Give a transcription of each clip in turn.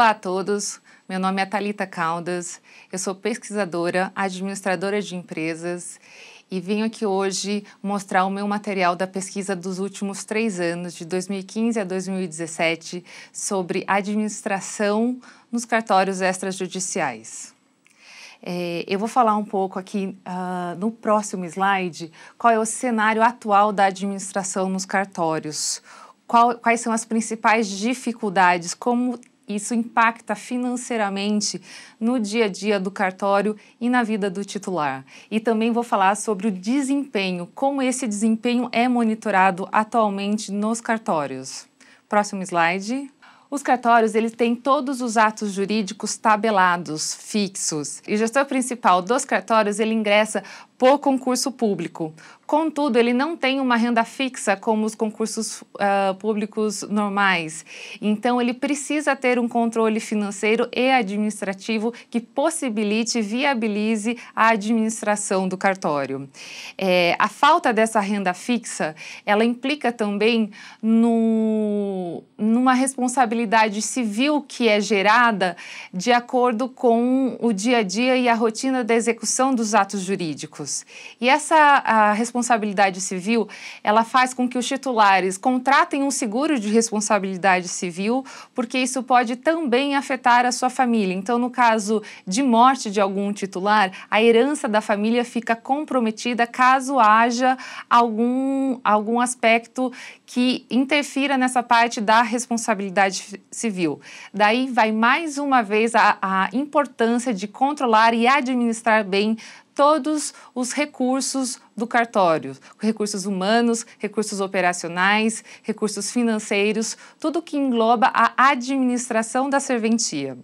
Olá a todos, meu nome é Thalita Caldas, eu sou pesquisadora, administradora de empresas e venho aqui hoje mostrar o meu material da pesquisa dos últimos 3 anos, de 2015 a 2017, sobre administração nos cartórios extrajudiciais. Eu vou falar um pouco aqui no próximo slide qual é o cenário atual da administração nos cartórios, quais são as principais dificuldades, como isso impacta financeiramente no dia a dia do cartório e na vida do titular. E também vou falar sobre o desempenho, como esse desempenho é monitorado atualmente nos cartórios. Próximo slide. Os cartórios, eles têm todos os atos jurídicos tabelados, fixos. E o gestor principal dos cartórios, ele ingressa por concurso público. Contudo, ele não tem uma renda fixa como os concursos públicos normais. Então, ele precisa ter um controle financeiro e administrativo que possibilite e viabilize a administração do cartório. A falta dessa renda fixa, ela implica também numa responsabilidade civil que é gerada de acordo com o dia a dia e a rotina da execução dos atos jurídicos. E essa responsabilidade civil, ela faz com que os titulares contratem um seguro de responsabilidade civil, porque isso pode também afetar a sua família. Então, no caso de morte de algum titular, a herança da família fica comprometida caso haja algum aspecto que interfira nessa parte da responsabilidade civil. Daí vai mais uma vez a importância de controlar e administrar bem todos os recursos do cartório, recursos humanos, recursos operacionais, recursos financeiros, tudo que engloba a administração da serventia.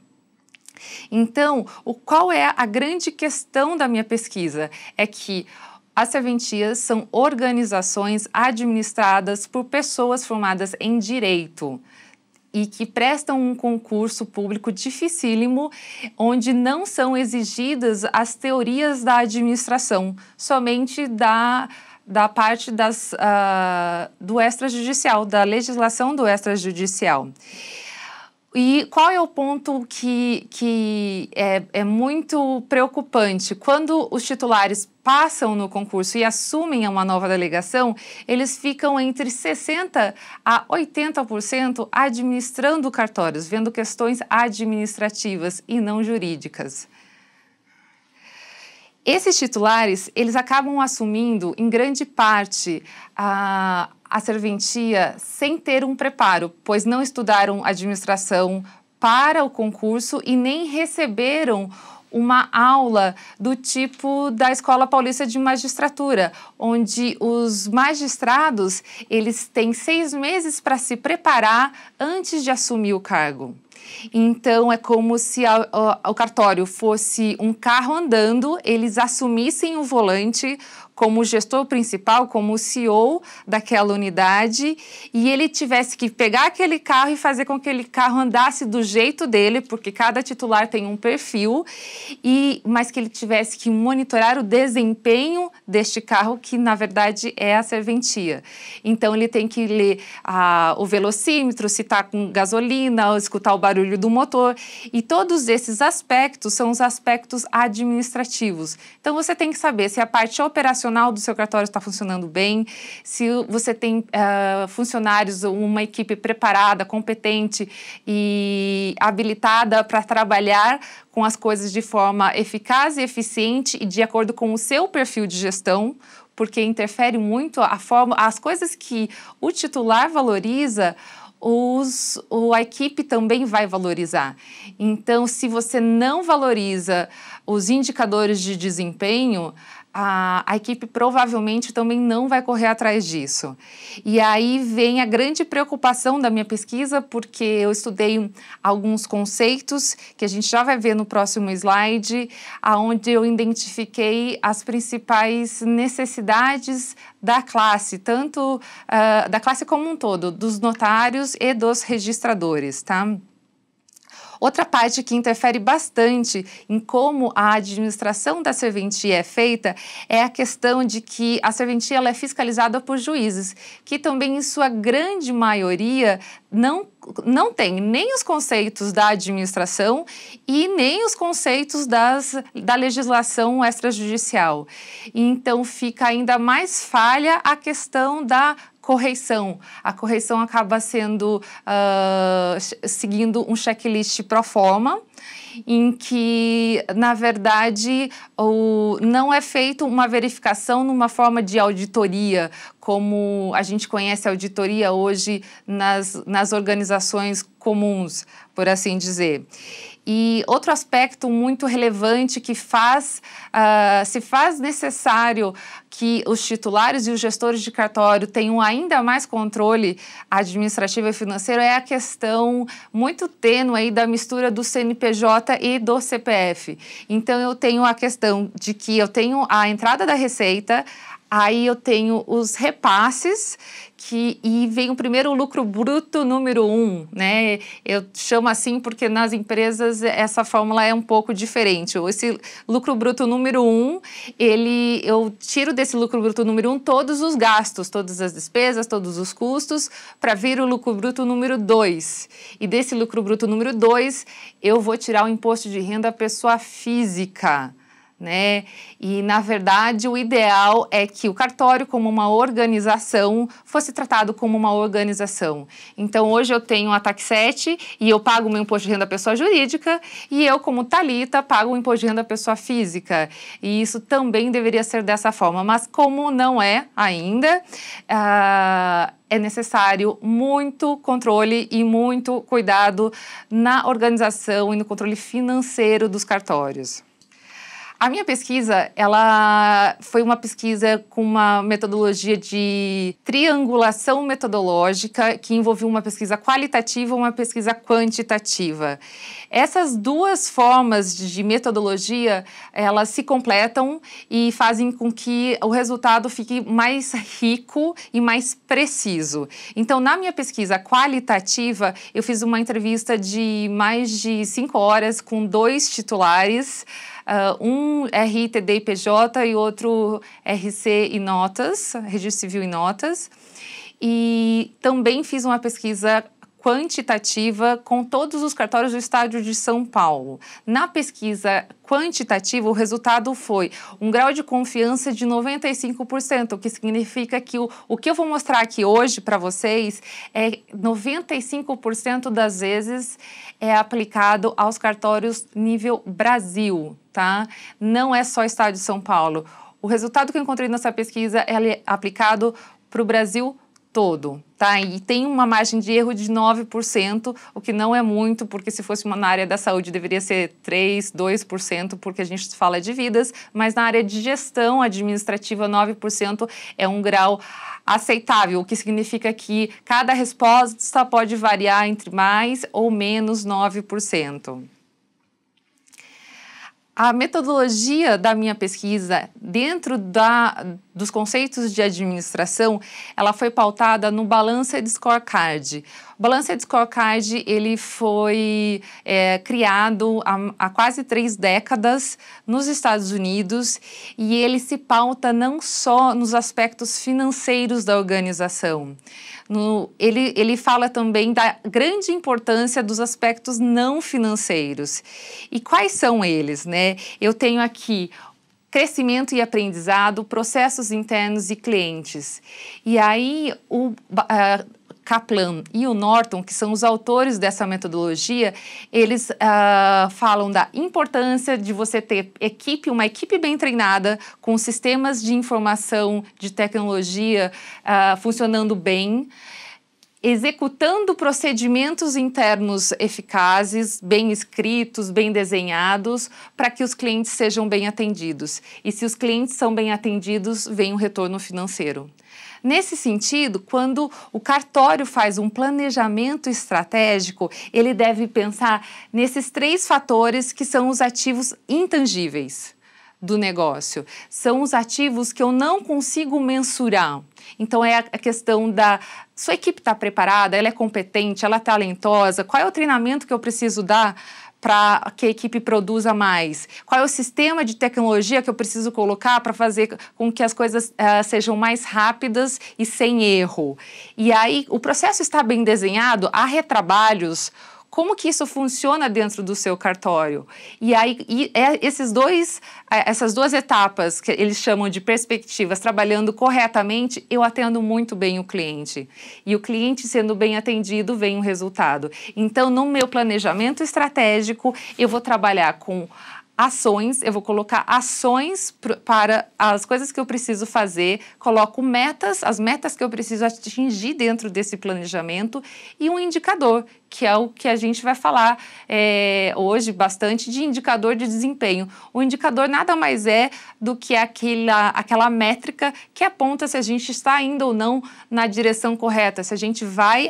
Então, qual é a grande questão da minha pesquisa? É que as serventias são organizações administradas por pessoas formadas em direito e que prestam um concurso público dificílimo, onde não são exigidas as teorias da administração, somente da parte do extrajudicial, da legislação do extrajudicial. E qual é o ponto que é muito preocupante? Quando os titulares passam no concurso e assumem uma nova delegação, eles ficam entre 60% a 80% administrando cartórios, vendo questões administrativas e não jurídicas. Esses titulares, eles acabam assumindo, em grande parte, a serventia sem ter um preparo, pois não estudaram administração para o concurso e nem receberam uma aula do tipo da Escola Paulista de Magistratura, onde os magistrados, eles têm 6 meses para se preparar antes de assumir o cargo. Então, é como se o cartório fosse um carro andando, eles assumissem o volante como gestor principal, como o CEO daquela unidade, e ele tivesse que pegar aquele carro e fazer com que aquele carro andasse do jeito dele, porque cada titular tem um perfil, mas que ele tivesse que monitorar o desempenho deste carro, que na verdade é a serventia. Então, ele tem que ler o velocímetro, se está com gasolina, escutar o barulho do motor, e todos esses aspectos são os aspectos administrativos. Então, você tem que saber se a parte operacional do seu cartório está funcionando bem, se você tem funcionários, uma equipe preparada, competente e habilitada para trabalhar com as coisas de forma eficaz e eficiente e de acordo com o seu perfil de gestão, porque interfere muito as coisas que o titular valoriza, a equipe também vai valorizar. Então, se você não valoriza os indicadores de desempenho, a equipe provavelmente também não vai correr atrás disso. E aí vem a grande preocupação da minha pesquisa, porque eu estudei alguns conceitos que a gente já vai ver no próximo slide, onde eu identifiquei as principais necessidades da classe, tanto da classe como um todo, dos notários e dos registradores, tá? Outra parte que interfere bastante em como a administração da serventia é feita é a questão de que a serventia ela é fiscalizada por juízes, que também, em sua grande maioria, não tem nem os conceitos da administração e nem os conceitos da legislação extrajudicial. Então, fica ainda mais falha a questão da correição. A correição acaba sendo seguindo um checklist pro forma, em que, na verdade, não é feita uma verificação numa forma de auditoria, como a gente conhece a auditoria hoje nas organizações comuns, por assim dizer. E outro aspecto muito relevante que se faz necessário que os titulares e os gestores de cartório tenham ainda mais controle administrativo e financeiro é a questão muito tênue aí da mistura do CNPJ e do CPF. Então, eu tenho a questão de que eu tenho a entrada da receita, aí eu tenho os repasses, e vem o primeiro lucro bruto número 1, né? Eu chamo assim porque nas empresas essa fórmula é um pouco diferente. Esse lucro bruto número 1, eu tiro desse lucro bruto número 1 todos os gastos, todas as despesas, todos os custos, para vir o lucro bruto número 2. E desse lucro bruto número 2, eu vou tirar o imposto de renda à pessoa física, né? E, na verdade, o ideal é que o cartório, como uma organização, fosse tratado como uma organização. Então, hoje eu tenho a TAC7 e eu pago o meu imposto de renda à pessoa jurídica, e eu, como Thalita, pago o imposto de renda à pessoa física. E isso também deveria ser dessa forma, mas como não é ainda, é necessário muito controle e muito cuidado na organização e no controle financeiro dos cartórios. A minha pesquisa, ela foi uma pesquisa com uma metodologia de triangulação metodológica que envolveu uma pesquisa qualitativa e uma pesquisa quantitativa. Essas duas formas de metodologia, elas se completam e fazem com que o resultado fique mais rico e mais preciso. Então, na minha pesquisa qualitativa, eu fiz uma entrevista de mais de 5 horas com 2 titulares, um RI, TD e PJ e outro RC e Notas, Registro Civil e Notas. E também fiz uma pesquisa quantitativa com todos os cartórios do estado de São Paulo. Na pesquisa quantitativa, o resultado foi um grau de confiança de 95%, o que significa que o que eu vou mostrar aqui hoje para vocês é 95% das vezes é aplicado aos cartórios nível Brasil, tá? Não é só estado de São Paulo. O resultado que eu encontrei nessa pesquisa é aplicado para o Brasil todo, tá? E tem uma margem de erro de 9%, o que não é muito, porque se fosse na área da saúde deveria ser 3%, 2%, porque a gente fala de vidas, mas na área de gestão administrativa 9% é um grau aceitável, o que significa que cada resposta pode variar entre mais ou menos 9%. A metodologia da minha pesquisa, dentro dos conceitos de administração, ela foi pautada no Balanced Scorecard. O Balanced Scorecard ele foi criado há quase 3 décadas nos Estados Unidos e ele se pauta não só nos aspectos financeiros da organização. Ele fala também da grande importância dos aspectos não financeiros. E quais são eles, né? Eu tenho aqui crescimento e aprendizado, processos internos e clientes. E aí, o Kaplan e o Norton, que são os autores dessa metodologia, eles falam da importância de você ter uma equipe bem treinada, com sistemas de informação, de tecnologia funcionando bem, executando procedimentos internos eficazes, bem escritos, bem desenhados, para que os clientes sejam bem atendidos. E se os clientes são bem atendidos, vem um retorno financeiro. Nesse sentido, quando o cartório faz um planejamento estratégico, ele deve pensar nesses 3 fatores que são os ativos intangíveis do negócio. São os ativos que eu não consigo mensurar. Então, é a questão da... Sua equipe está preparada, ela é competente, ela é talentosa, qual é o treinamento que eu preciso dar para que a equipe produza mais? Qual é o sistema de tecnologia que eu preciso colocar para fazer com que as coisas sejam mais rápidas e sem erro? E aí, o processo está bem desenhado, há retrabalhos. Como que isso funciona dentro do seu cartório? E aí, essas duas etapas, que eles chamam de perspectivas, trabalhando corretamente, eu atendo muito bem o cliente. E o cliente sendo bem atendido, vem o resultado. Então, no meu planejamento estratégico, eu vou trabalhar com ações, eu vou colocar ações para as coisas que eu preciso fazer, coloco metas, as metas que eu preciso atingir dentro desse planejamento e um indicador, que é o que a gente vai falar hoje bastante de indicador de desempenho. O indicador nada mais é do que aquela métrica que aponta se a gente está indo ou não na direção correta, se a gente vai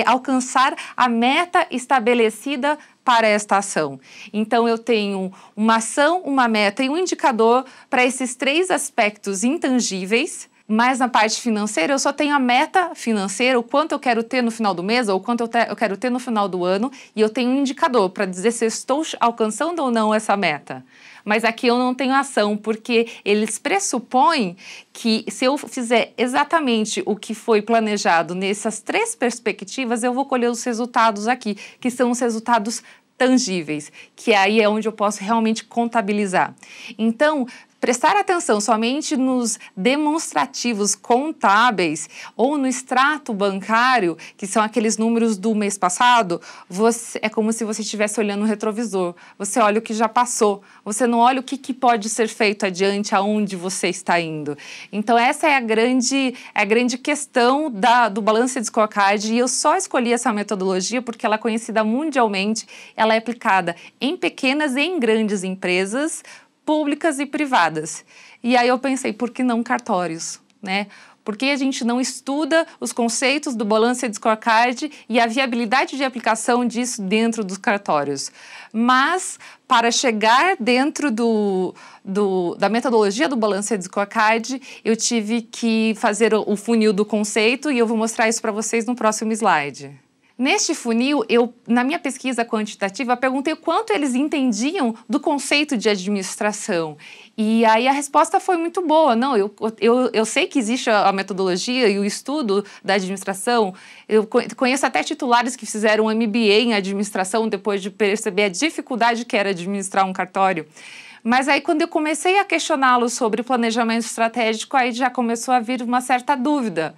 alcançar a meta estabelecida para esta ação. Então, eu tenho uma ação, uma meta e um indicador para esses 3 aspectos intangíveis, mas na parte financeira eu só tenho a meta financeira, o quanto eu quero ter no final do mês ou o quanto eu quero ter no final do ano, e eu tenho um indicador para dizer se eu estou alcançando ou não essa meta. Mas aqui eu não tenho ação, porque eles pressupõem que se eu fizer exatamente o que foi planejado nessas 3 perspectivas, eu vou colher os resultados aqui, que são os resultados tangíveis, que aí é onde eu posso realmente contabilizar. Então, prestar atenção somente nos demonstrativos contábeis ou no extrato bancário, que são aqueles números do mês passado, é como se você estivesse olhando no retrovisor. Você olha o que já passou, você não olha o que pode ser feito adiante, aonde você está indo. Então, essa é a grande questão do Balanced Scorecard, e eu só escolhi essa metodologia porque ela é conhecida mundialmente, ela é aplicada em pequenas e em grandes empresas, públicas e privadas. E aí eu pensei, por que não cartórios, né? Por que a gente não estuda os conceitos do Balanced Scorecard e a viabilidade de aplicação disso dentro dos cartórios? Mas, para chegar dentro da metodologia do Balanced Scorecard, eu tive que fazer o funil do conceito, e eu vou mostrar isso para vocês no próximo slide. Neste funil, na minha pesquisa quantitativa, perguntei o quanto eles entendiam do conceito de administração. E aí a resposta foi muito boa. Não, eu sei que existe a metodologia e o estudo da administração. Eu conheço até titulares que fizeram um MBA em administração depois de perceber a dificuldade que era administrar um cartório. Mas aí, quando eu comecei a questioná-los sobre planejamento estratégico, aí já começou a vir uma certa dúvida.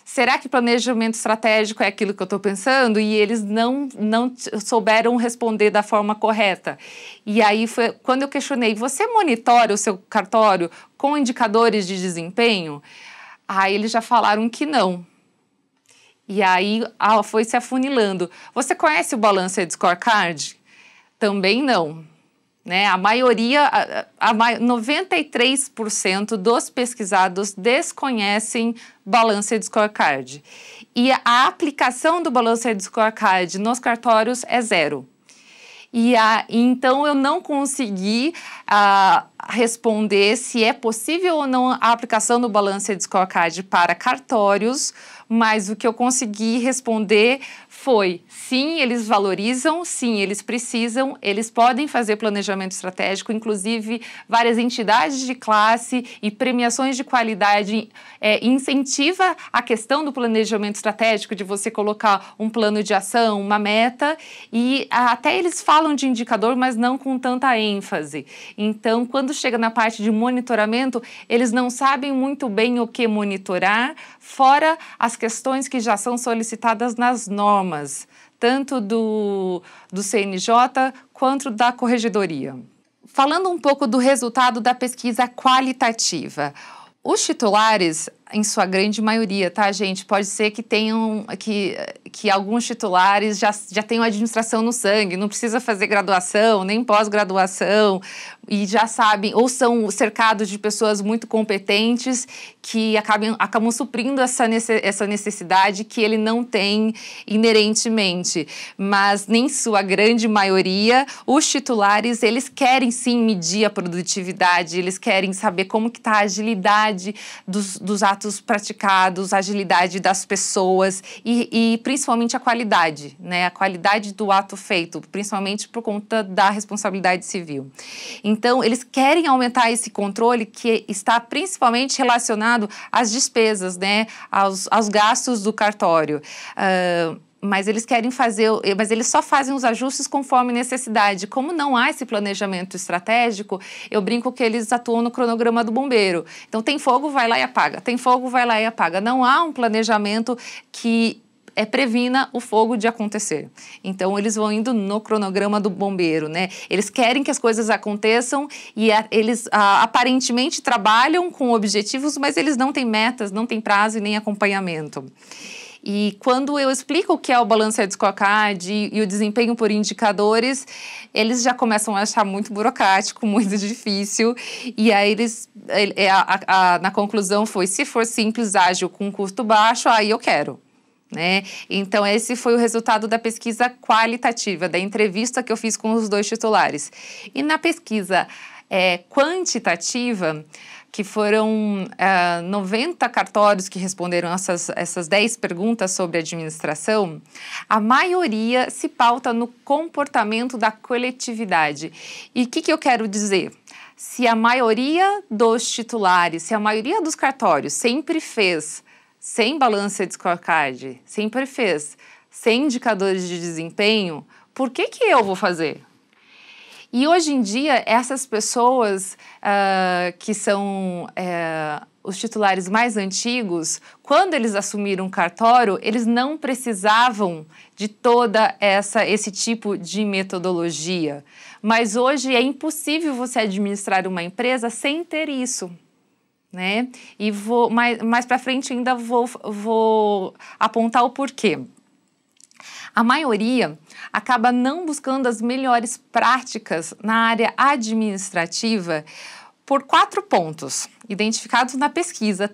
Será que planejamento estratégico é aquilo que eu estou pensando? E eles não souberam responder da forma correta. E aí foi quando eu questionei, você monitora o seu cartório com indicadores de desempenho? Aí eles já falaram que não. E aí foi se afunilando. Você conhece o Balanced Scorecard? Também não. Né? A maioria, 93% dos pesquisados desconhecem Balanced Scorecard. E a aplicação do Balanced Scorecard nos cartórios é 0. Então, eu não consegui responder se é possível ou não a aplicação do Balanced Scorecard para cartórios, mas o que eu consegui responder foi: sim, eles valorizam, sim, eles precisam, eles podem fazer planejamento estratégico, inclusive várias entidades de classe e premiações de qualidade incentiva a questão do planejamento estratégico, de você colocar um plano de ação, uma meta, e até eles falam de indicador, mas não com tanta ênfase. Então, quando chega na parte de monitoramento, eles não sabem muito bem o que monitorar, fora as questões que já são solicitadas nas normas, tanto do CNJ quanto da Corregedoria. Falando um pouco do resultado da pesquisa qualitativa, os titulares em sua grande maioria, tá, gente? Pode ser que tenham, que alguns titulares já tenham administração no sangue, não precisa fazer graduação, nem pós-graduação, e já sabem, ou são cercados de pessoas muito competentes que acabam suprindo essa necessidade que ele não tem inerentemente. Mas, nem sua grande maioria, os titulares, eles querem sim medir a produtividade, eles querem saber como que está a agilidade dos atos praticados, a agilidade das pessoas e principalmente a qualidade, né? A qualidade do ato feito, principalmente por conta da responsabilidade civil. Então, eles querem aumentar esse controle que está principalmente relacionado às despesas, né? Aos gastos do cartório. Mas eles querem mas eles só fazem os ajustes conforme necessidade. Como não há esse planejamento estratégico, eu brinco que eles atuam no cronograma do bombeiro. Então, tem fogo, vai lá e apaga. Tem fogo, vai lá e apaga. Não há um planejamento que previna o fogo de acontecer. Então, eles vão indo no cronograma do bombeiro, né? Eles querem que as coisas aconteçam e eles aparentemente trabalham com objetivos, mas eles não têm metas, não têm prazo e nem acompanhamento. E quando eu explico o que é o Balanced Scorecard e o desempenho por indicadores, eles já começam a achar muito burocrático, muito difícil. E aí na conclusão foi, se for simples, ágil, com custo baixo, aí eu quero. Né? Então, esse foi o resultado da pesquisa qualitativa, da entrevista que eu fiz com os 2 titulares. E na pesquisa quantitativa, que foram 90 cartórios que responderam essas 10 perguntas sobre administração, a maioria se pauta no comportamento da coletividade. E o que eu quero dizer? Se a maioria dos titulares, se a maioria dos cartórios sempre fez sem Balanced Scorecard, sempre fez sem indicadores de desempenho, por que eu vou fazer? E hoje em dia, essas pessoas que são os titulares mais antigos, quando eles assumiram o cartório, eles não precisavam de toda esse tipo de metodologia. Mas hoje é impossível você administrar uma empresa sem ter isso. Né? E mais para frente ainda vou apontar o porquê. A maioria acaba não buscando as melhores práticas na área administrativa por 4 pontos, identificados na pesquisa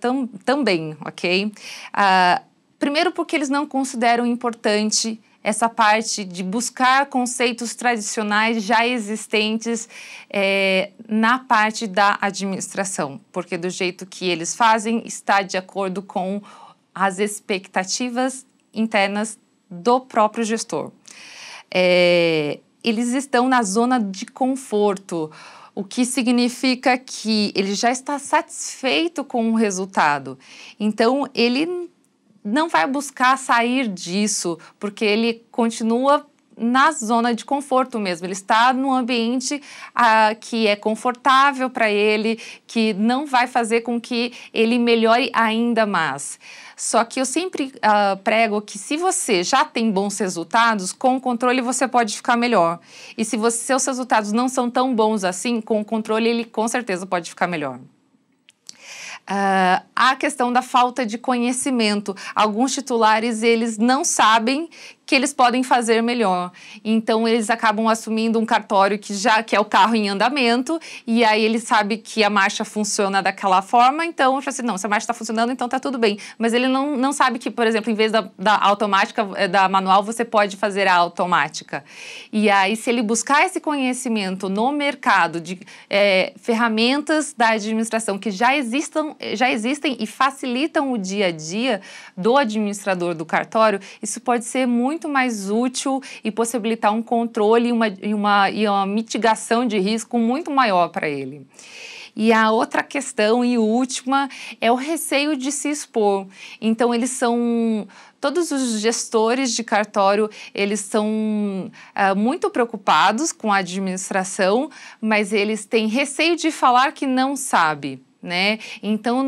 também, ok? Primeiro, porque eles não consideram importante essa parte de buscar conceitos tradicionais já existentes na parte da administração, porque do jeito que eles fazem está de acordo com as expectativas internas do próprio gestor. Eles estão na zona de conforto, o que significa que ele já está satisfeito com o resultado. Então, ele não vai buscar sair disso, porque ele continua na zona de conforto mesmo. Ele está num ambiente que é confortável para ele, que não vai fazer com que ele melhore ainda mais. Só que eu sempre prego que se você já tem bons resultados, com o controle você pode ficar melhor. E se seus resultados não são tão bons assim, com o controle ele com certeza pode ficar melhor. A questão da falta de conhecimento. Alguns titulares, eles não sabem que eles podem fazer melhor. Então, eles acabam assumindo um cartório que é o carro em andamento, e aí ele sabe que a marcha funciona daquela forma, então, eu falo assim, não, se a marcha está funcionando, então está tudo bem. Mas ele não sabe que, por exemplo, em vez da automática, da manual, você pode fazer a automática. E aí, se ele buscar esse conhecimento no mercado de ferramentas da administração que já existem e facilitam o dia a dia do administrador do cartório, isso pode ser muito mais útil e possibilitar um controle e uma mitigação de risco muito maior para ele. E a outra questão e última é o receio de se expor. Então, todos os gestores de cartório, eles são muito preocupados com a administração, mas eles têm receio de falar que não sabe. né? Então,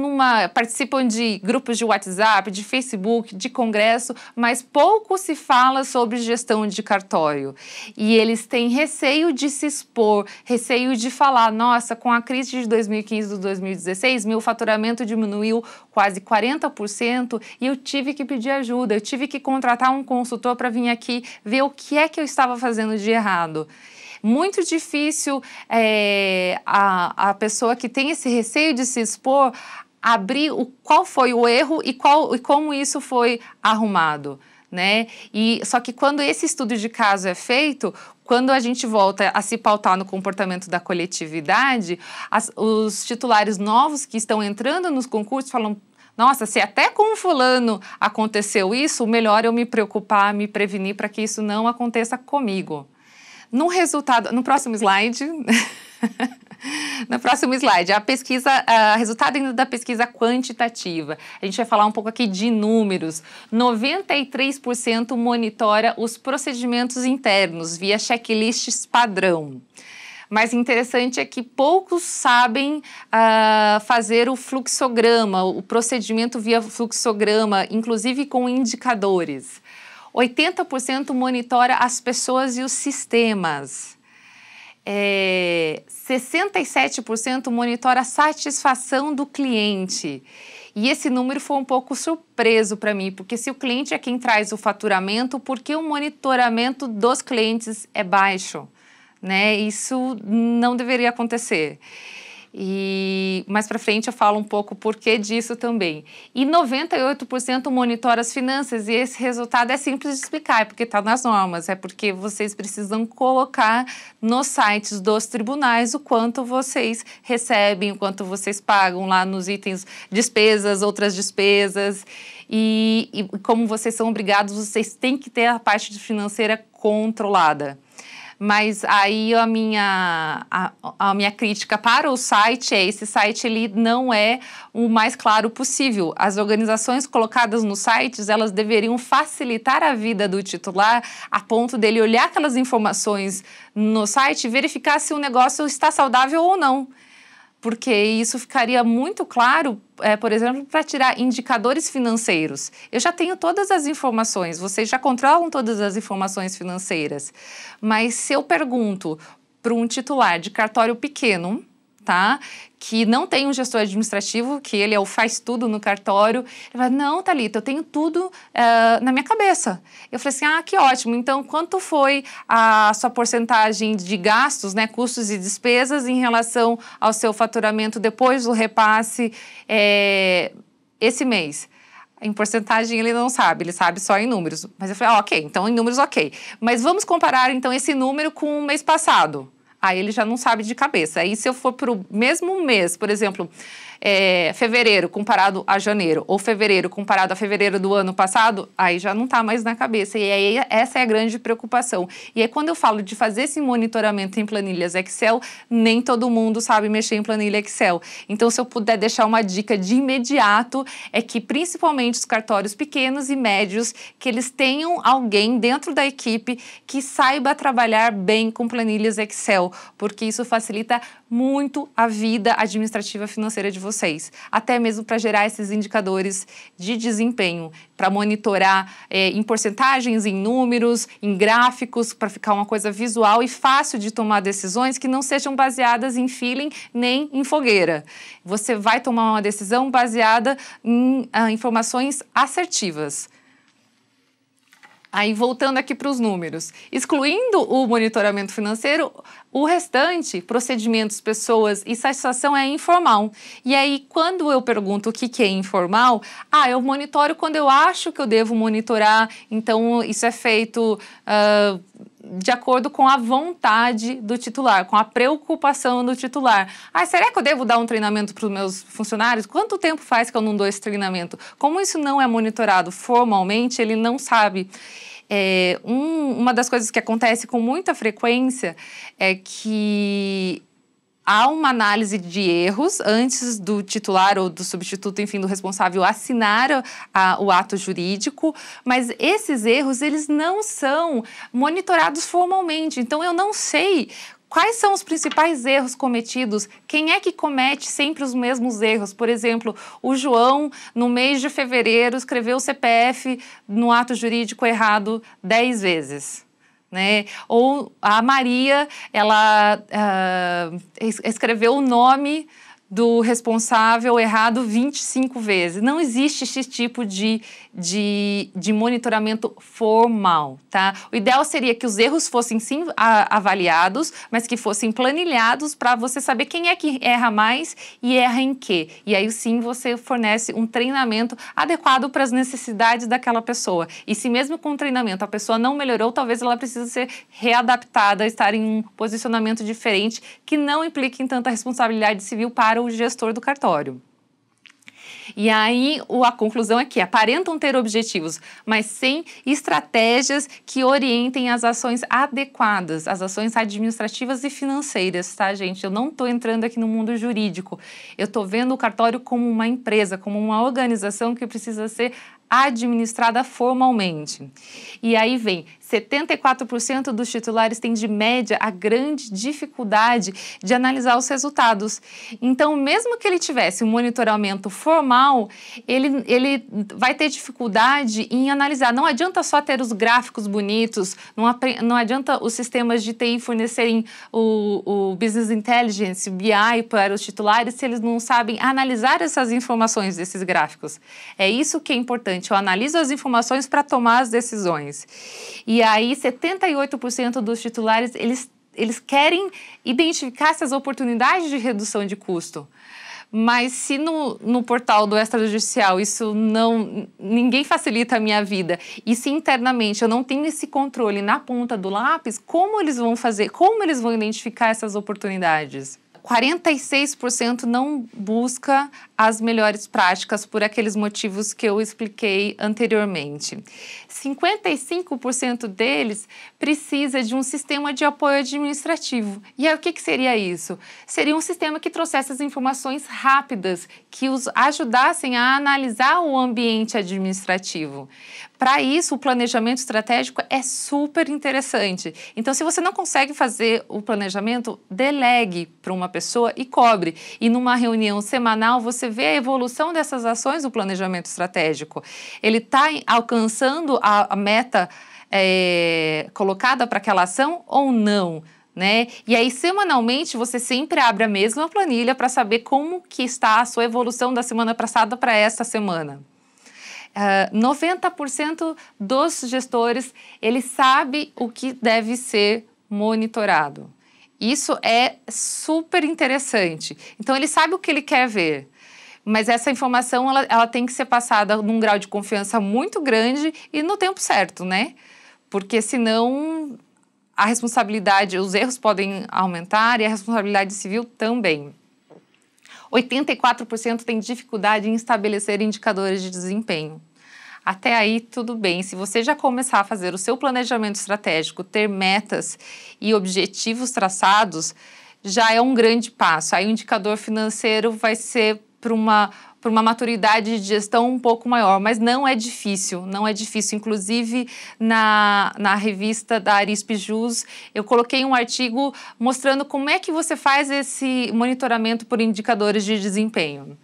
participam de grupos de WhatsApp, de Facebook, de congresso, mas pouco se fala sobre gestão de cartório. E eles têm receio de se expor, receio de falar, nossa, com a crise de 2015 e 2016, meu faturamento diminuiu quase 40% e eu tive que pedir ajuda, eu tive que contratar um consultor para vir aqui ver o que é que eu estava fazendo de errado. Muito difícil a pessoa que tem esse receio de se expor abrir qual foi o erro e como isso foi arrumado, né? Só que quando esse estudo de caso é feito, quando a gente volta a se pautar no comportamento da coletividade, os titulares novos que estão entrando nos concursos falam, nossa, se até com o fulano aconteceu isso, melhor eu me preocupar, me prevenir para que isso não aconteça comigo. No próximo slide, no próximo slide, resultado ainda da pesquisa quantitativa. A gente vai falar um pouco aqui de números. 93% monitora os procedimentos internos via checklists padrão. Mas interessante é que poucos sabem fazer o fluxograma, o procedimento via fluxograma, inclusive com indicadores. 80% monitora as pessoas e os sistemas. 67% monitora a satisfação do cliente. E esse número foi um pouco surpreso para mim, porque se o cliente é quem traz o faturamento, por que o monitoramento dos clientes é baixo? Né? Isso não deveria acontecer. E mais para frente eu falo um pouco por que disso também. E 98% monitora as finanças, e esse resultado é simples de explicar, é porque está nas normas, é porque vocês precisam colocar nos sites dos tribunais o quanto vocês recebem, o quanto vocês pagam lá nos itens despesas, outras despesas, e como vocês são obrigados, vocês têm que ter a parte financeira controlada. Mas aí a minha crítica para o site esse site ele não é o mais claro possível. As organizações colocadas nos sites, elas deveriam facilitar a vida do titular a ponto dele olhar aquelas informações no site e verificar se o negócio está saudável ou não. Porque isso ficaria muito claro, por exemplo, para tirar indicadores financeiros. Eu já tenho todas as informações, vocês já controlam todas as informações financeiras. Mas se eu pergunto para um titular de cartório pequeno, tá? Que não tem um gestor administrativo, que ele é o faz tudo no cartório, ele vai, não, Thalita, eu tenho tudo na minha cabeça. Eu falei assim, que ótimo, então quanto foi a sua porcentagem de gastos, né, custos e despesas em relação ao seu faturamento depois do repasse esse mês? Em porcentagem ele não sabe, ele sabe só em números. Mas eu falei, ok, então em números ok. Mas vamos comparar então esse número com o mês passado. Aí ele já não sabe de cabeça. Aí se eu for para o mesmo mês, por exemplo, fevereiro comparado a janeiro, ou fevereiro comparado a fevereiro do ano passado, aí já não está mais na cabeça. E aí essa é a grande preocupação. E aí quando eu falo de fazer esse monitoramento em planilhas Excel, nem todo mundo sabe mexer em planilha Excel. Então, se eu puder deixar uma dica de imediato, é que principalmente os cartórios pequenos e médios, que eles tenham alguém dentro da equipe que saiba trabalhar bem com planilhas Excel, porque isso facilita muito a vida administrativa financeira de vocês, até mesmo para gerar esses indicadores de desempenho, para monitorar em porcentagens, em números, em gráficos, para ficar uma coisa visual e fácil de tomar decisões que não sejam baseadas em feeling nem em fogueira. Você vai tomar uma decisão baseada em informações assertivas. Aí, voltando aqui para os números, excluindo o monitoramento financeiro, o restante, procedimentos, pessoas e satisfação é informal. E aí, quando eu pergunto o que é informal, eu monitoro quando eu acho que eu devo monitorar, então isso é feito de acordo com a vontade do titular, com a preocupação do titular. Será que eu devo dar um treinamento para os meus funcionários? Quanto tempo faz que eu não dou esse treinamento? Como isso não é monitorado formalmente, ele não sabe. Uma das coisas que acontece com muita frequência é que há uma análise de erros antes do titular ou do substituto, enfim, do responsável assinar o ato jurídico, mas esses erros, eles não são monitorados formalmente. Então, eu não sei quais são os principais erros cometidos, quem é que comete sempre os mesmos erros. Por exemplo, o João, no mês de fevereiro, escreveu o CPF no ato jurídico errado 10 vezes. Né? Ou a Maria, ela escreveu o nome do responsável errado 25 vezes. Não existe esse tipo de monitoramento formal, tá? O ideal seria que os erros fossem sim avaliados, mas que fossem planilhados para você saber quem é que erra mais e erra em quê. E aí sim você fornece um treinamento adequado para as necessidades daquela pessoa. E se mesmo com o treinamento a pessoa não melhorou, talvez ela precise ser readaptada, estar em um posicionamento diferente que não implique em tanta responsabilidade civil para o gestor do cartório. E aí a conclusão é que aparentam ter objetivos, mas sem estratégias que orientem as ações adequadas, as ações administrativas e financeiras, tá, gente? Eu não estou entrando aqui no mundo jurídico, eu estou vendo o cartório como uma empresa, como uma organização que precisa ser administrada formalmente. E aí vem, 74% dos titulares têm de média a grande dificuldade de analisar os resultados. Então, mesmo que ele tivesse um monitoramento formal, ele vai ter dificuldade em analisar. Não adianta só ter os gráficos bonitos, não adianta os sistemas de TI fornecerem o Business Intelligence, o BI para os titulares, se eles não sabem analisar essas informações desses gráficos. É isso que é importante. Eu analiso as informações para tomar as decisões. E aí, 78% dos titulares, eles querem identificar essas oportunidades de redução de custo. Mas se no portal do extrajudicial ninguém facilita a minha vida, e se internamente eu não tenho esse controle na ponta do lápis, como eles vão fazer, como eles vão identificar essas oportunidades? 46% não busca as melhores práticas por aqueles motivos que eu expliquei anteriormente. 55% deles precisa de um sistema de apoio administrativo. E aí, o que seria isso? Seria um sistema que trouxesse as informações rápidas, que os ajudassem a analisar o ambiente administrativo. Para isso, o planejamento estratégico é super interessante. Então, se você não consegue fazer o planejamento, delegue para uma pessoa e cobre. E numa reunião semanal, você vê a evolução dessas ações do planejamento estratégico. Ele está alcançando a meta colocada para aquela ação ou não? Né? E aí, semanalmente, você sempre abre a mesma planilha para saber como que está a sua evolução da semana passada para esta semana. 90% dos gestores, ele sabe o que deve ser monitorado. Isso é super interessante. Então, ele sabe o que ele quer ver. Mas essa informação, ela tem que ser passada num grau de confiança muito grande e no tempo certo, né? Porque senão a responsabilidade, os erros podem aumentar e a responsabilidade civil também. 84% tem dificuldade em estabelecer indicadores de desempenho. Até aí, tudo bem. Se você já começar a fazer o seu planejamento estratégico, ter metas e objetivos traçados, já é um grande passo. Aí o indicador financeiro vai ser para uma maturidade de gestão um pouco maior, mas não é difícil, não é difícil. Inclusive, na revista da Arisp Jus, eu coloquei um artigo mostrando como é que você faz esse monitoramento por indicadores de desempenho.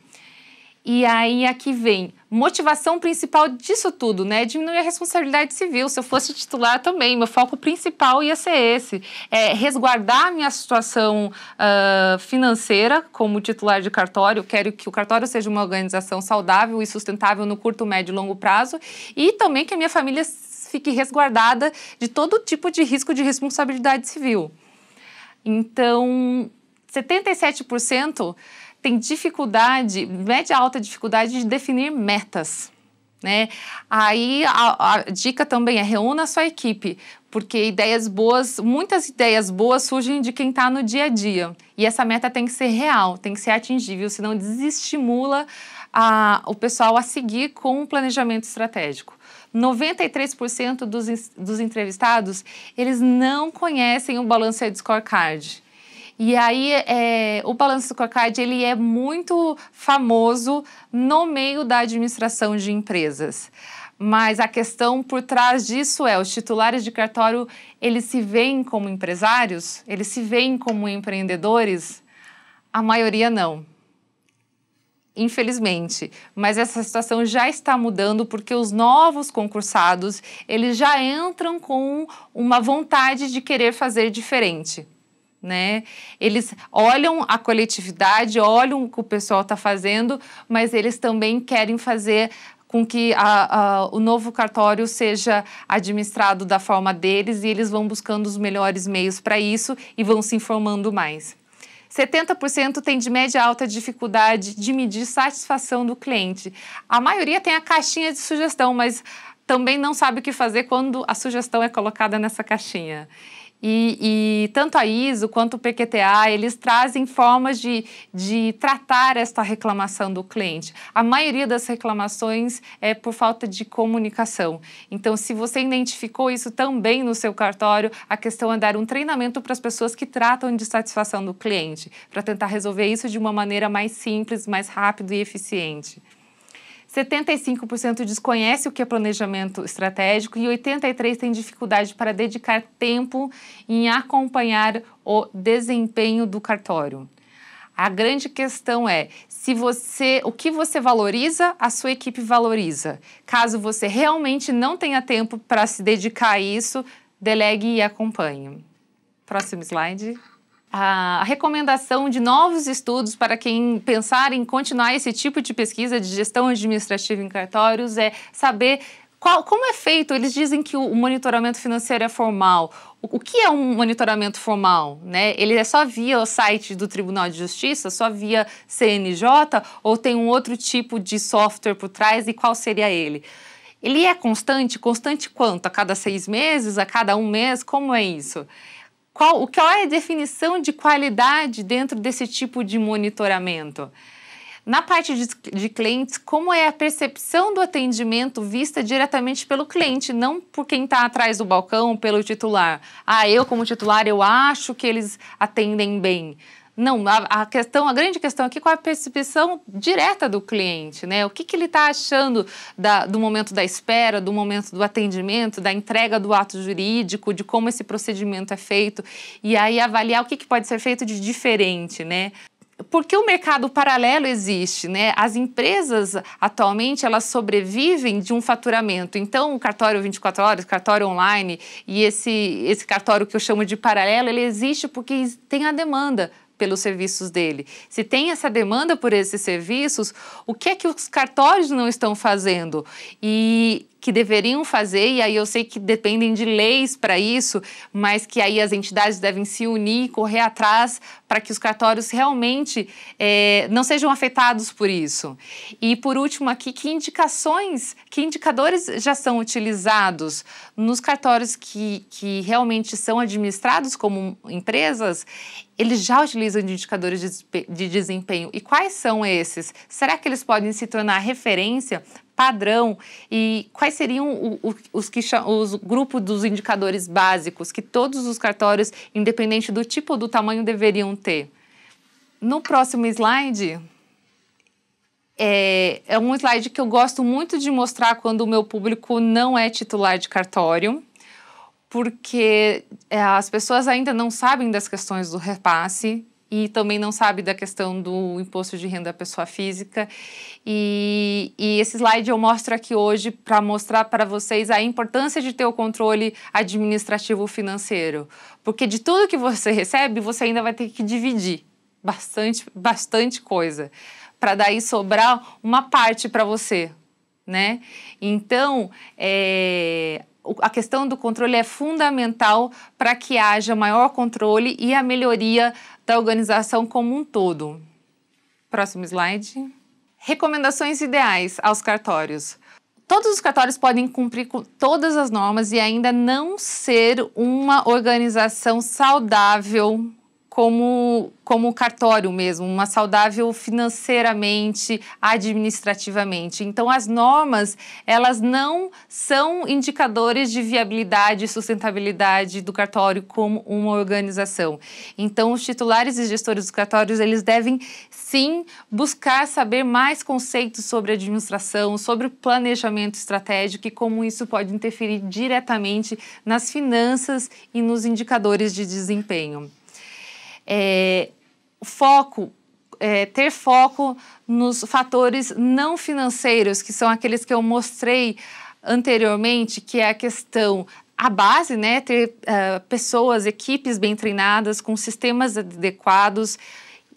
E aí, aqui vem, motivação principal disso tudo, né? Diminuir a responsabilidade civil. Se eu fosse titular também, meu foco principal ia ser esse. Resguardar a minha situação financeira como titular de cartório. Eu quero que o cartório seja uma organização saudável e sustentável no curto, médio e longo prazo. E também que a minha família fique resguardada de todo tipo de risco de responsabilidade civil. Então, 77% tem dificuldade, média alta dificuldade de definir metas, né? Aí a dica também é reúna a sua equipe, porque muitas ideias boas surgem de quem está no dia a dia. E essa meta tem que ser real, tem que ser atingível, senão desestimula o pessoal a seguir com um planejamento estratégico. 93% dos entrevistados, eles não conhecem o Balanced Scorecard. E aí, o Balance Scorecard, ele é muito famoso no meio da administração de empresas. Mas a questão por trás disso os titulares de cartório, eles se veem como empresários? Eles se veem como empreendedores? A maioria não. Infelizmente, mas essa situação já está mudando porque os novos concursados, eles já entram com uma vontade de querer fazer diferente, né? Eles olham a coletividade, olham o que o pessoal está fazendo, mas eles também querem fazer com que o novo cartório seja administrado da forma deles e eles vão buscando os melhores meios para isso e vão se informando mais. 70% tem de média alta dificuldade de medir satisfação do cliente. A maioria tem a caixinha de sugestão, mas também não sabe o que fazer quando a sugestão é colocada nessa caixinha. E tanto a ISO quanto o PQTA, eles trazem formas de tratar esta reclamação do cliente. A maioria das reclamações é por falta de comunicação. Então, se você identificou isso também no seu cartório, a questão é dar um treinamento para as pessoas que tratam de satisfação do cliente, para tentar resolver isso de uma maneira mais simples, mais rápida e eficiente. 75% desconhece o que é planejamento estratégico e 83% tem dificuldade para dedicar tempo em acompanhar o desempenho do cartório. A grande questão é, o que você valoriza, a sua equipe valoriza. Caso você realmente não tenha tempo para se dedicar a isso, delegue e acompanhe. Próximo slide. A recomendação de novos estudos para quem pensar em continuar esse tipo de pesquisa de gestão administrativa em cartórios é saber como é feito. Eles dizem que o monitoramento financeiro é formal. O que é um monitoramento formal, né? Ele é só via o site do Tribunal de Justiça, só via CNJ, ou tem um outro tipo de software por trás e qual seria ele? Ele é constante? Constante quanto? A cada 6 meses? A cada 1 mês? Como é isso? Qual é a definição de qualidade dentro desse tipo de monitoramento? Na parte de clientes, como é a percepção do atendimento vista diretamente pelo cliente, não por quem está atrás do balcão, pelo titular. Eu como titular, eu acho que eles atendem bem. Não, a grande questão aqui é qual é a percepção direta do cliente, né? O que ele está achando do momento da espera, do momento do atendimento, da entrega do ato jurídico, de como esse procedimento é feito, e aí avaliar o que pode ser feito de diferente, né? Porque o mercado paralelo existe, né? As empresas, atualmente, elas sobrevivem de um faturamento. Então, o cartório 24 horas, cartório online e esse cartório que eu chamo de paralelo, ele existe porque tem a demanda pelos serviços dele. Se tem essa demanda por esses serviços, o que é que os cartórios não estão fazendo? E que deveriam fazer, e aí eu sei que dependem de leis para isso, mas que aí as entidades devem se unir e correr atrás para que os cartórios realmente não sejam afetados por isso. E por último aqui, que indicadores já são utilizados nos cartórios que realmente são administrados como empresas? Eles já utilizam indicadores de desempenho. E quais são esses? Será que eles podem se tornar referência, padrão? E quais seriam os grupos dos indicadores básicos que todos os cartórios, independente do tipo ou do tamanho, deveriam ter? No próximo slide, é um slide que eu gosto muito de mostrar quando o meu público não é titular de cartório, porque as pessoas ainda não sabem das questões do repasse e também não sabem da questão do imposto de renda da pessoa física. E esse slide eu mostro aqui hoje para mostrar para vocês a importância de ter o controle administrativo financeiro. Porque de tudo que você recebe, você ainda vai ter que dividir bastante coisa, para daí sobrar uma parte para você, né? Então, a questão do controle é fundamental para que haja maior controle e a melhoria da organização como um todo. Próximo slide. Recomendações ideais aos cartórios. Todos os cartórios podem cumprir com todas as normas e ainda não ser uma organização saudável como cartório mesmo, uma saudável financeiramente, administrativamente. Então, as normas, elas não são indicadores de viabilidade e sustentabilidade do cartório como uma organização. Então, os titulares e gestores dos cartórios, eles devem, sim, buscar saber mais conceitos sobre administração, sobre planejamento estratégico e como isso pode interferir diretamente nas finanças e nos indicadores de desempenho. Ter foco nos fatores não financeiros, que são aqueles que eu mostrei anteriormente, que é a questão, a base, né, ter pessoas, equipes bem treinadas, com sistemas adequados,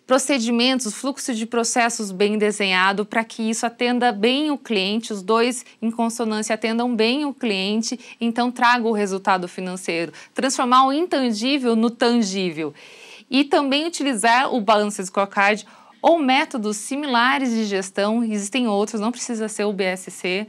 procedimentos, fluxo de processos bem desenhado para que isso atenda bem o cliente, os dois em consonância atendam bem o cliente, então traga o resultado financeiro, transformar o intangível no tangível. E também utilizar o Balanced Scorecard ou métodos similares de gestão, existem outros, não precisa ser o BSC,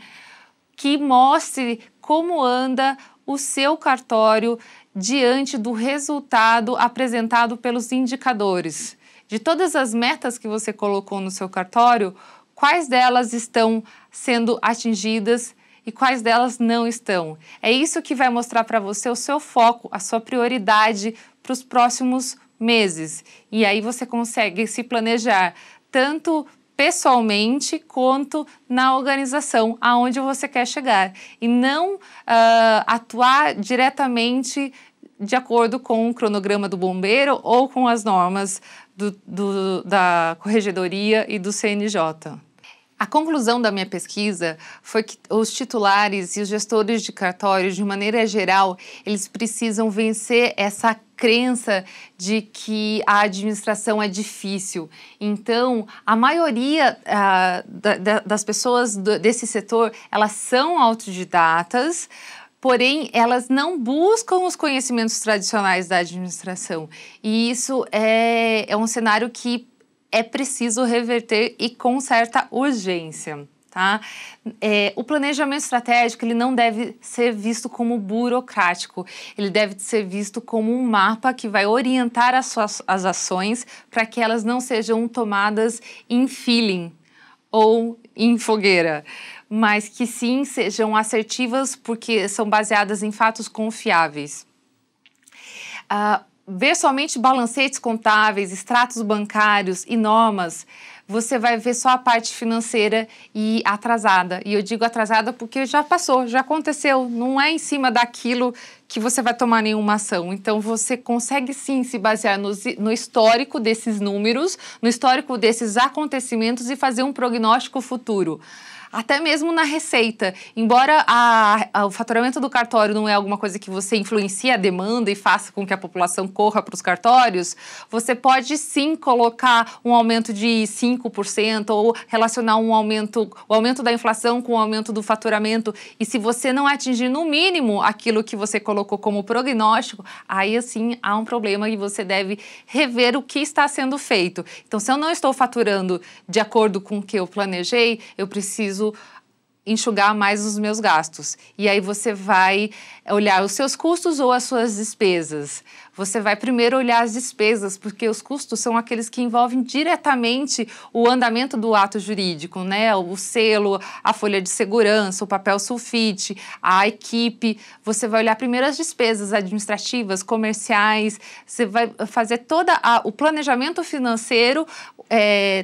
que mostre como anda o seu cartório diante do resultado apresentado pelos indicadores. De todas as metas que você colocou no seu cartório, quais delas estão sendo atingidas e quais delas não estão? É isso que vai mostrar para você o seu foco, a sua prioridade para os próximos meses. E aí você consegue se planejar tanto pessoalmente quanto na organização aonde você quer chegar e não atuar diretamente de acordo com o cronograma do bombeiro ou com as normas da Corregedoria e do CNJ. A conclusão da minha pesquisa foi que os titulares e os gestores de cartórios, de maneira geral, eles precisam vencer essa crença de que a administração é difícil. Então, a maioria das pessoas desse setor, elas são autodidatas, porém, elas não buscam os conhecimentos tradicionais da administração. E isso é um cenário que é preciso reverter e com certa urgência. Tá? O planejamento estratégico ele não deve ser visto como burocrático, ele deve ser visto como um mapa que vai orientar as ações para que elas não sejam tomadas em feeling ou em fogueira, mas que sim sejam assertivas porque são baseadas em fatos confiáveis. Ver somente balancetes contábeis, extratos bancários e normas, você vai ver só a parte financeira e atrasada. E eu digo atrasada porque já passou, já aconteceu, não é em cima daquilo que você vai tomar nenhuma ação. Então, você consegue sim se basear no histórico desses números, no histórico desses acontecimentos e fazer um prognóstico futuro. Até mesmo na receita. Embora o faturamento do cartório não é alguma coisa que você influencia a demanda e faça com que a população corra para os cartórios, você pode sim colocar um aumento de 5% ou relacionar o aumento da inflação com o aumento do faturamento. E se você não atingir no mínimo aquilo que você colocou como prognóstico, aí assim há um problema e você deve rever o que está sendo feito. Então, se eu não estou faturando de acordo com o que eu planejei, eu preciso enxugar mais os meus gastos. E aí você vai olhar os seus custos ou as suas despesas. Você vai primeiro olhar as despesas, porque os custos são aqueles que envolvem diretamente o andamento do ato jurídico, né? O selo, a folha de segurança, o papel sulfite, a equipe. Você vai olhar primeiro as despesas administrativas, comerciais, você vai fazer todo o planejamento financeiro,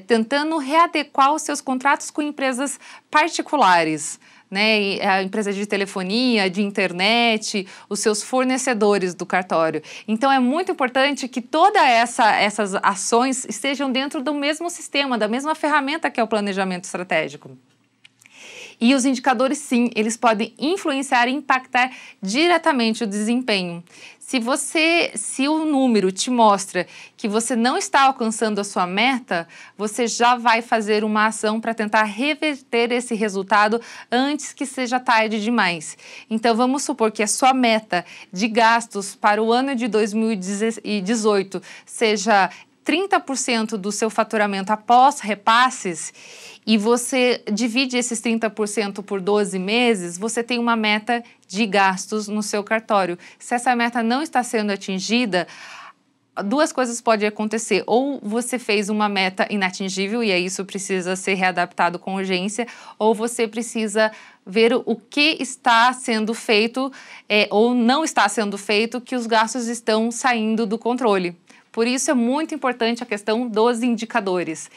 tentando readequar os seus contratos com empresas particulares, né? A empresa de telefonia, de internet, os seus fornecedores do cartório. Então, é muito importante que todas essas ações estejam dentro do mesmo sistema, da mesma ferramenta que é o planejamento estratégico. E os indicadores, sim, eles podem influenciar e impactar diretamente o desempenho. Se o número te mostra que você não está alcançando a sua meta, você já vai fazer uma ação para tentar reverter esse resultado antes que seja tarde demais. Então, vamos supor que a sua meta de gastos para o ano de 2018 seja 30% do seu faturamento após repasses, e você divide esses 30% por 12 meses, você tem uma meta de gastos no seu cartório. Se essa meta não está sendo atingida, duas coisas podem acontecer. Ou você fez uma meta inatingível e aí isso precisa ser readaptado com urgência, ou você precisa ver o que está sendo feito ou não está sendo feito, que os gastos estão saindo do controle. Por isso é muito importante a questão dos indicadores.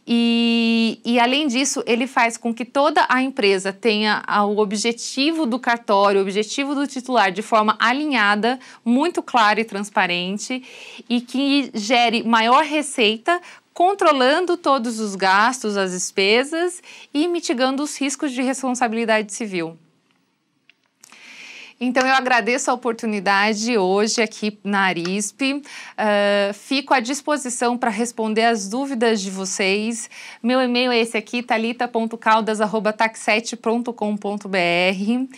E além disso, ele faz com que toda a empresa tenha o objetivo do cartório, o objetivo do titular de forma alinhada, muito clara e transparente, e que gere maior receita, controlando todos os gastos, as despesas e mitigando os riscos de responsabilidade civil. Então, eu agradeço a oportunidade hoje aqui na Arisp. Fico à disposição para responder as dúvidas de vocês. Meu e-mail é esse aqui, thalita.caldas@tax7.com.br.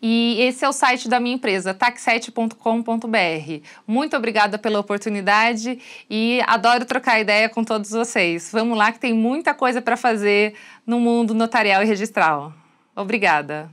E esse é o site da minha empresa, tax7.com.br. Muito obrigada pela oportunidade e adoro trocar ideia com todos vocês. Vamos lá que tem muita coisa para fazer no mundo notarial e registral. Obrigada.